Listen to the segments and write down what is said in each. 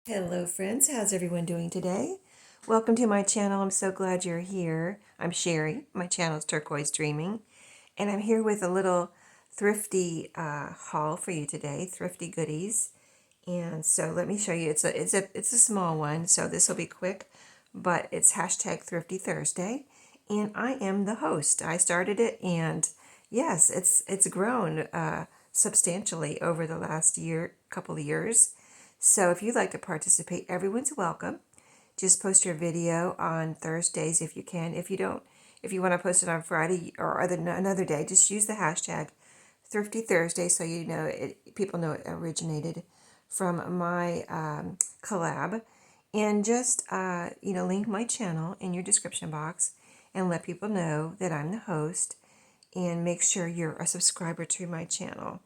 Hello friends, how's everyone doing today? Welcome to my channel. I'm so glad you're here. I'm Sheree. My channel is Turquoise Dreaming, and I'm here with a little thrifty haul for you today, thrifty goodies. And so let me show you. It's a small one, so this will be quick, but it's hashtag Thrifty Thursday, and I am the host. I started it, and yes, it's grown substantially over the last couple of years. So if you'd like to participate, everyone's welcome. Just post your video on Thursdays if you can. If you don't, if you want to post it on Friday or another day, just use the hashtag Thrifty Thursday so you know people know it originated from my collab. And just link my channel in your description box and let people know that I'm the host. And make sure you're a subscriber to my channel.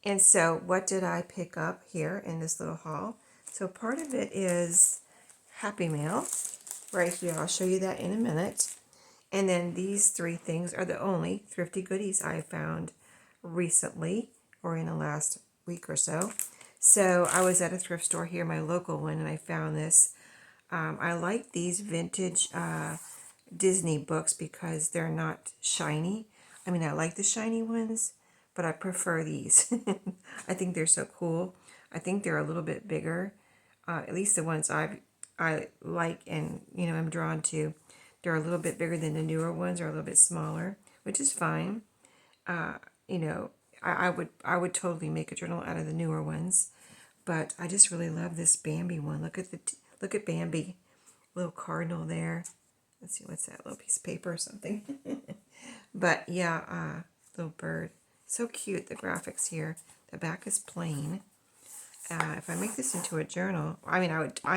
And so what did I pick up here in this little haul? So part of it is Happy Mail right here. I'll show you that in a minute. And then these three things are the only thrifty goodies I found recently or in the last week or so. So I was at a thrift store here, my local one, and I found this. I like these vintage Disney books because they're not shiny. I mean, I like the shiny ones, but I prefer these. I think they're so cool. I think they're a little bit bigger. At least the ones I like and I'm drawn to. They're a little bit bigger than the newer ones, or a little bit smaller, which is fine. You know, I would totally make a journal out of the newer ones, but I just really love this Bambi one. Look at Bambi, little cardinal there. Let's see, what's that, little piece of paper or something? But yeah, little bird. So cute, the graphics here. The back is plain. If I make this into a journal, I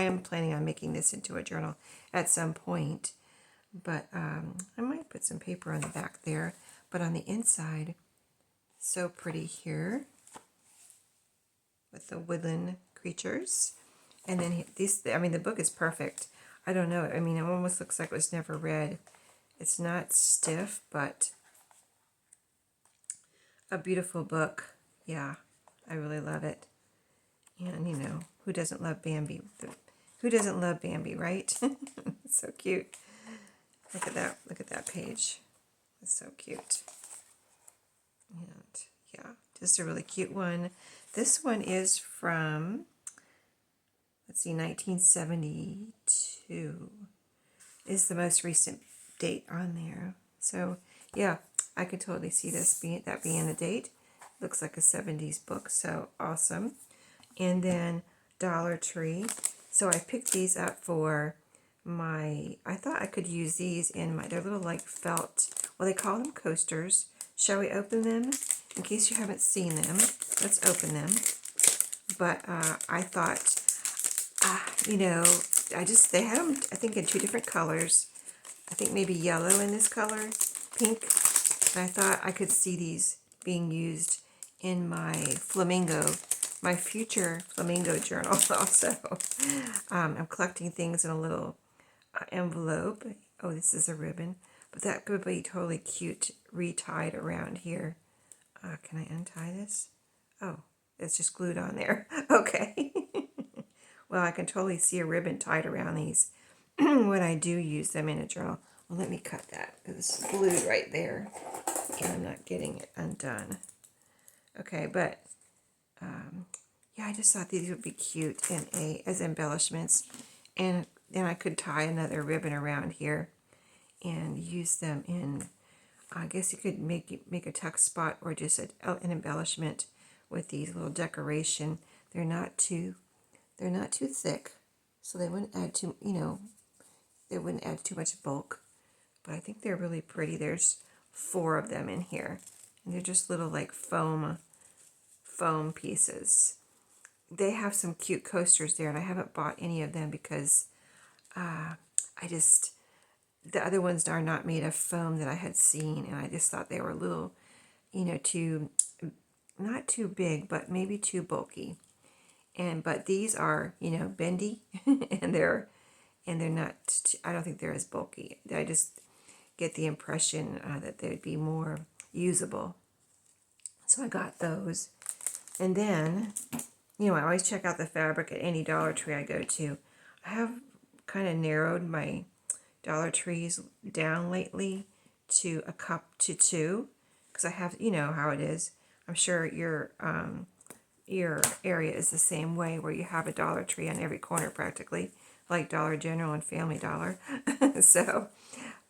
am planning on making this into a journal at some point. But I might put some paper on the back there. But on the inside, so pretty here with the woodland creatures. And then the book is perfect. I don't know. I mean, it almost looks like it was never read. It's not stiff, but a beautiful book. Yeah, I really love it. And, who doesn't love Bambi? Who doesn't love Bambi, right? So cute. Look at that. Look at that page. It's so cute. And, yeah, just a really cute one. This one is from, let's see, 1972 is the most recent date on there. So, yeah, I could totally see being the date. Looks like a 70s book, so awesome. And then Dollar Tree. So I picked these up for I thought I could use these in they're little like felt, well, they call them coasters. Shall we open them? In case you haven't seen them, let's open them. But I thought, they had them, I think, in two different colors. I think maybe yellow in this color, pink. And I thought I could see these being used in my future flamingo journal also. I'm collecting things in a little envelope. Oh, this is a ribbon. But that could be totally cute retied around here. Can I untie this? Oh, it's just glued on there. Okay. Well, I can totally see a ribbon tied around these when I do use them in a journal. Well, let me cut that because it's glued right there and I'm not getting it undone. Okay, but yeah, I just thought these would be cute as embellishments, and then I could tie another ribbon around here and use them in. I guess you could make a tuck spot or just an embellishment with these little decoration. They're not too thick, so they wouldn't add too much bulk. But I think they're really pretty. There's 4 of them in here, and they're just little like foam pieces. They have some cute coasters there, and I haven't bought any of them because the other ones are not made of foam that I had seen, and I just thought they were a little, not too big, but maybe too bulky. But these are, bendy, and they're not. I don't think they're as bulky. I just get the impression that they'd be more usable. So I got those, and then I always check out the fabric at any Dollar Tree I go to. I have kind of narrowed my Dollar Trees down lately to a cup to two, because I have, you know how it is. I'm sure your area is the same way, where you have a Dollar Tree on every corner practically, like Dollar General and Family Dollar.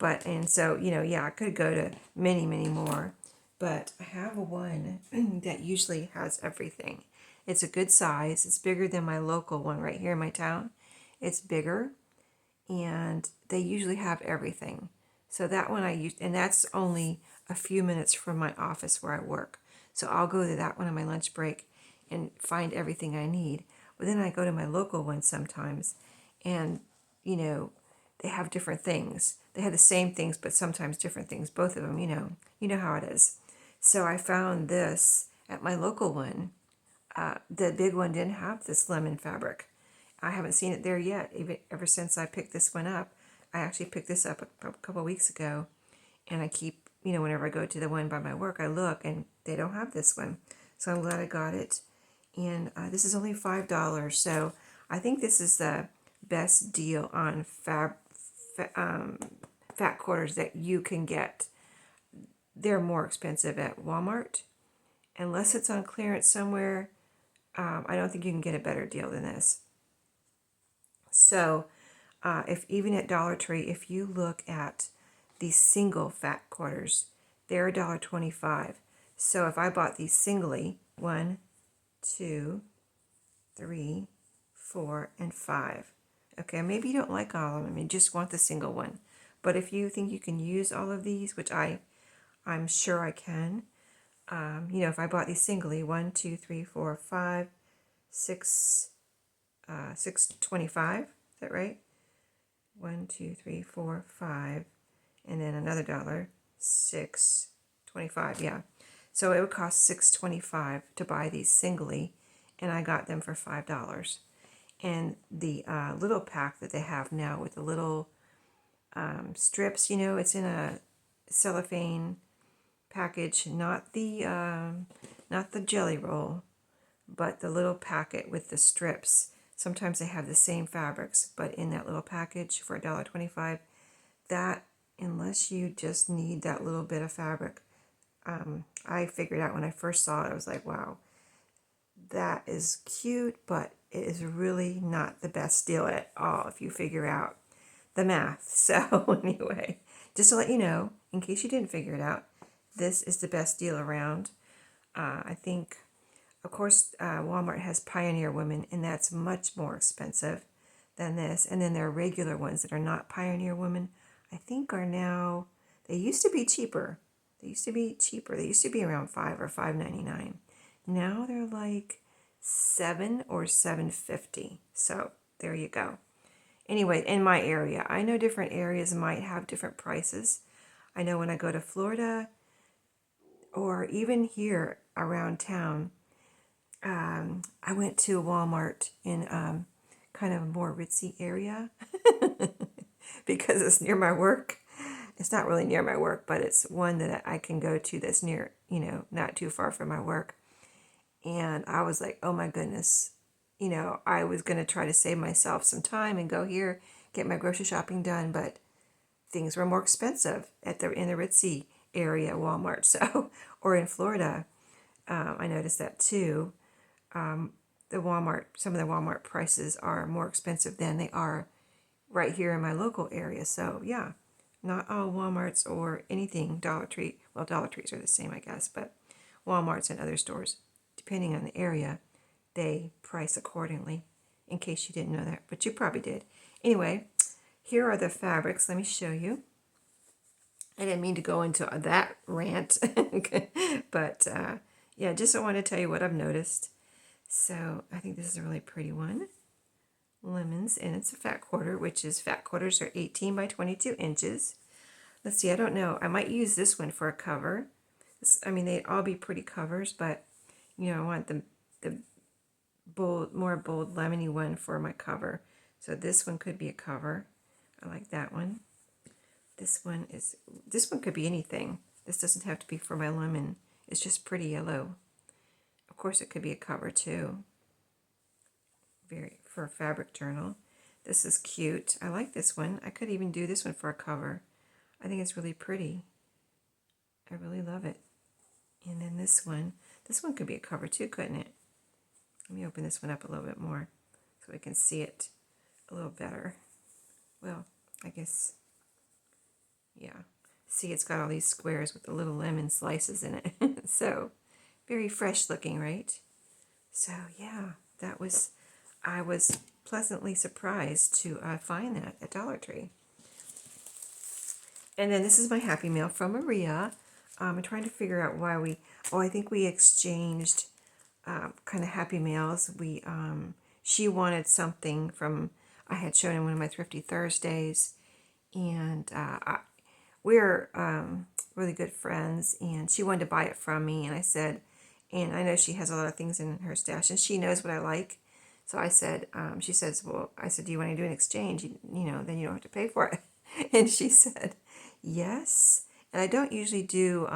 Yeah, I could go to many, many more, but I have one that usually has everything. It's a good size. It's bigger than my local one right here in my town. It's bigger, and they usually have everything. So that one I use, and that's only a few minutes from my office where I work. So I'll go to that one on my lunch break and find everything I need. But then I go to my local one sometimes, and they have different things. They have the same things, but sometimes different things. Both of them, you know how it is. So I found this at my local one. The big one didn't have this lemon fabric. I haven't seen it there yet, even ever since I picked this one up. I actually picked this up a couple of weeks ago, and I keep, whenever I go to the one by my work, I look, and they don't have this one. So I'm glad I got it. And this is only $5, so I think this is the best deal on fat quarters that you can get. They're more expensive at Walmart. Unless it's on clearance somewhere, I don't think you can get a better deal than this. So if even at Dollar Tree, if you look at these single fat quarters, they're $1.25. So if I bought these singly, 1, 2, 3, 4, and 5. Okay, maybe you don't like all of them, you just want the single one. But if you think you can use all of these, which I'm sure I can, if I bought these singly, 1, 2, 3, 4, 5, 6, 6.25. Is that right? 1, 2, 3, 4, 5, and then another dollar, 6.25. Yeah. So it would cost $6.25 to buy these singly, and I got them for $5. And the little pack that they have now with the little strips, it's in a cellophane package, not the jelly roll, but the little packet with the strips. Sometimes they have the same fabrics, but in that little package for $1.25, that, unless you just need that little bit of fabric, I figured out when I first saw it, I was like, wow, that is cute, but it is really not the best deal at all if you figure out the math. So anyway, just to let you know, in case you didn't figure it out, this is the best deal around. I think, of course, Walmart has Pioneer Women, and that's much more expensive than this. And then there are regular ones that are not Pioneer Women, I think are now, they used to be cheaper. They used to be around $5 or $5.99. Now they're like $7 or $7.50. So there you go. Anyway, in my area, I know different areas might have different prices. I know when I go to Florida, or even here around town, I went to Walmart in kind of a more ritzy area because it's near my work. It's not really near my work, but it's one that I can go to that's near, not too far from my work. And I was like, oh my goodness, I was going to try to save myself some time and go here, get my grocery shopping done, but things were more expensive in the ritzy area Walmart. So, or in Florida, I noticed that too. Some of the Walmart prices are more expensive than they are right here in my local area. So yeah, not all Walmarts or anything Dollar Tree. Well, Dollar Trees are the same, I guess, but Walmarts and other stores, depending on the area, they price accordingly, in case you didn't know that, but you probably did. Anyway, here are the fabrics. Let me show you. I didn't mean to go into that rant, but yeah, just I want to tell you what I've noticed. So I think this is a really pretty one. Lemons, and it's a fat quarter, which is fat quarters are 18 by 22 inches. Let's see, I don't know. I might use this one for a cover. They'd all be pretty covers, but I want the more bold lemony one for my cover. So this one could be a cover. I like that one. This one could be anything. This doesn't have to be for my lemon. It's just pretty yellow. Of course, it could be a cover too. for a fabric journal. This is cute. I like this one. I could even do this one for a cover. I think it's really pretty. I really love it. And then this one could be a cover too, couldn't it? Let me open this one up a little bit more so we can see it a little better. Well, I guess, yeah. See, it's got all these squares with the little lemon slices in it. So, very fresh looking, right? So, yeah, I was pleasantly surprised to find that at Dollar Tree. And then this is my Happy Mail from Maria. I'm trying to figure out why I think we exchanged kind of Happy Mails. She wanted something from, I had shown in one of my Thrifty Thursdays, and we're really good friends, and she wanted to buy it from me, and I said, and I know she has a lot of things in her stash, and she knows what I like. So I said, she says, well, I said, do you want to do an exchange? You know, then you don't have to pay for it. And she said, yes. And I don't usually do,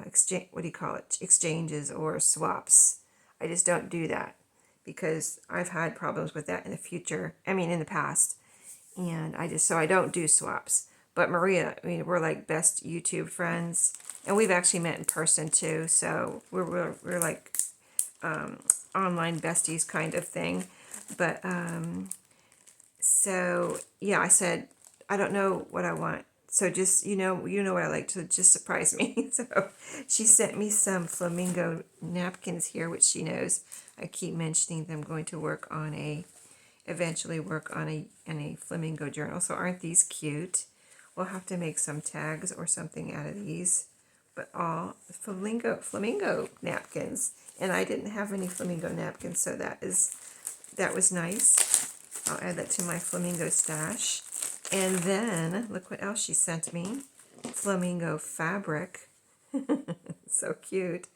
exchange, what do you call it? Exchanges or swaps. I just don't do that because I've had problems with that in the past. And I don't do swaps. But Maria, we're like best YouTube friends. And we've actually met in person too. So we're like online besties kind of thing. But so yeah, I said, I don't know what I want. So just, you know what I like, to just surprise me. So she sent me some flamingo napkins here, which she knows I keep mentioning them going to eventually work on a flamingo journal. So aren't these cute? We'll have to make some tags or something out of these. But all flamingo napkins. And I didn't have any flamingo napkins, so that was nice. I'll add that to my flamingo stash. And then, look what else she sent me. Flamingo fabric. So cute.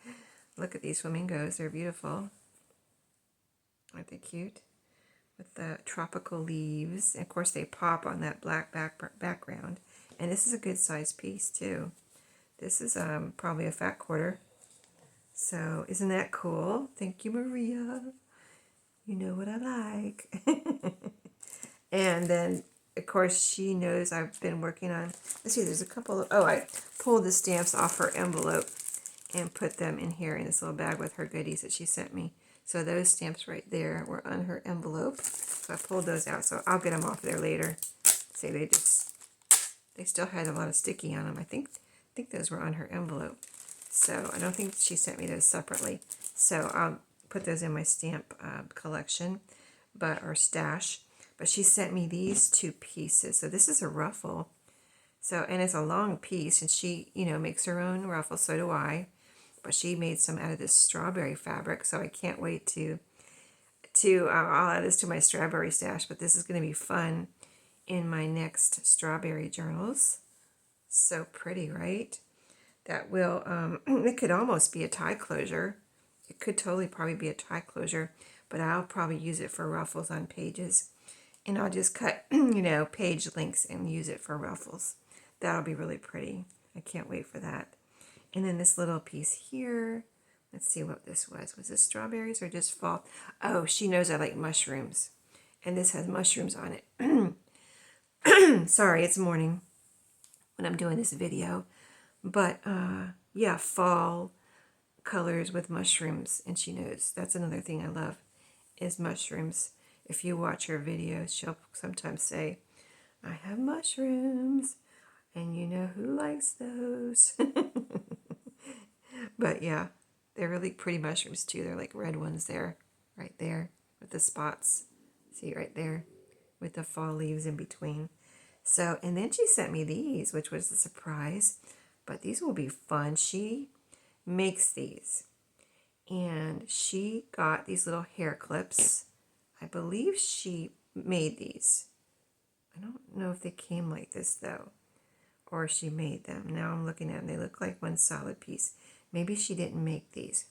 Look at these flamingos. They're beautiful. Aren't they cute? With the tropical leaves. And of course, they pop on that black background. And this is a good size piece, too. This is probably a fat quarter. So, isn't that cool? Thank you, Maria. You know what I like. And then, of course, she knows I've been working on, let's see, there's a couple of, I pulled the stamps off her envelope and put them in here in this little bag with her goodies that she sent me. So those stamps right there were on her envelope. So I pulled those out, so I'll get them off there later. See, they still had a lot of sticky on them. I think those were on her envelope. So I don't think she sent me those separately. So I'll put those in my stamp collection, or stash. But she sent me these two pieces. So this is a ruffle. So, and it's a long piece, and she, makes her own ruffle. So do I. But she made some out of this strawberry fabric. So I can't wait I'll add this to my strawberry stash. But this is going to be fun in my next strawberry journals. So pretty, right? That will, it could almost be a tie closure. It could totally probably be a tie closure. But I'll probably use it for ruffles on pages. And I'll just cut, page links and use it for ruffles. That'll be really pretty. I can't wait for that. And then this little piece here. Let's see what this was. Was this strawberries or just fall? Oh, she knows I like mushrooms. And this has mushrooms on it. Sorry, it's morning when I'm doing this video. But, yeah, fall colors with mushrooms. And she knows that's another thing I love is mushrooms. If you watch her videos, she'll sometimes say, I have mushrooms, and you know who likes those. But yeah, they're really pretty mushrooms too. They're like red ones there, right there, with the spots. See right there, with the fall leaves in between. So, and then she sent me these, which was a surprise, but these will be fun. She makes these, and she got these little hair clips. I believe she made these. I don't know if they came like this though, or she made them. Now I'm looking at them. They look like one solid piece. Maybe she didn't make these,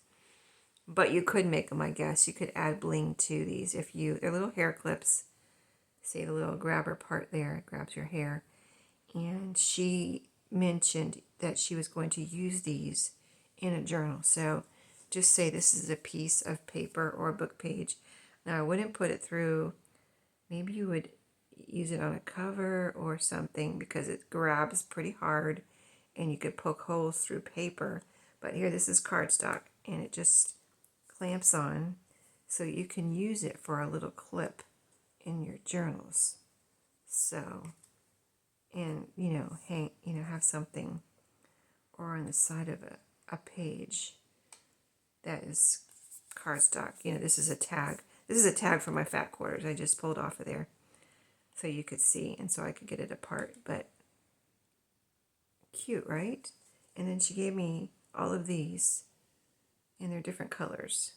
but you could make them, I guess. You could add bling to these they're little hair clips. See the little grabber part there, it grabs your hair. And she mentioned that she was going to use these in a journal. So just say this is a piece of paper or a book page. Now I wouldn't put it through, maybe you would use it on a cover or something because it grabs pretty hard and you could poke holes through paper. But here, this is cardstock and it just clamps on, so you can use it for a little clip in your journals. So, and hang, have something, or on the side of a page that is cardstock. This is a tag. This is a tag for my fat quarters. I just pulled off of there so you could see, and so I could get it apart. But cute, right? And then she gave me all of these, and they're different colors.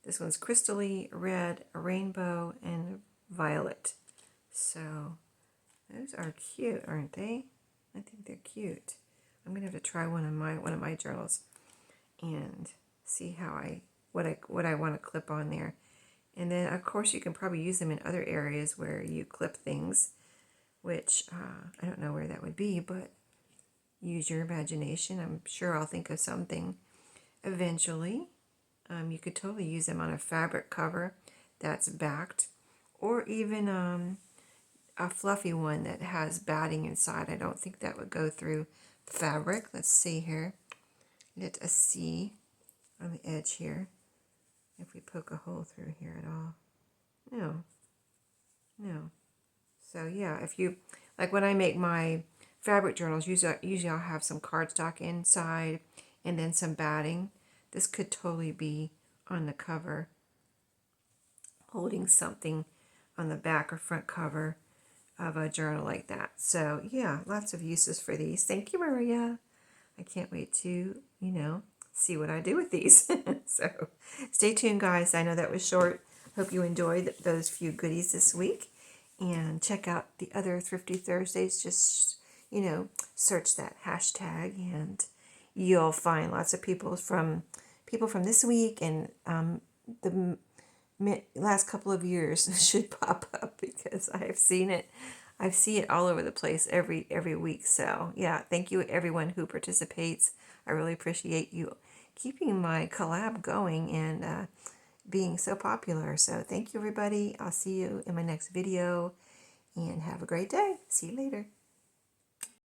This one's crystally, red, a rainbow, and violet. So those are cute, aren't they? I think they're cute. I'm gonna have to try one of my journals and see how what I want to clip on there. And then of course you can probably use them in other areas where you clip things, which I don't know where that would be, but use your imagination. I'm sure I'll think of something eventually. You could totally use them on a fabric cover that's backed, or even a fluffy one that has batting inside. I don't think that would go through fabric. Let's see here. Get a C on the edge here. If we poke a hole through here at all. No. So yeah, if you, like when I make my fabric journals, usually I'll have some cardstock inside and then some batting. This could totally be on the cover, holding something on the back or front cover of a journal like that. So yeah, lots of uses for these. Thank you, Maria. I can't wait to, see what I do with these. So stay tuned, guys. I know that was short. Hope you enjoyed those few goodies this week. And check out the other Thrifty Thursdays. Just, search that hashtag and you'll find lots of people from this week and the last couple of years should pop up because I've seen it. I see it all over the place every week. So yeah, thank you everyone who participates. I really appreciate you keeping my collab going and being so popular. So thank you everybody. I'll see you in my next video and have a great day. See you later.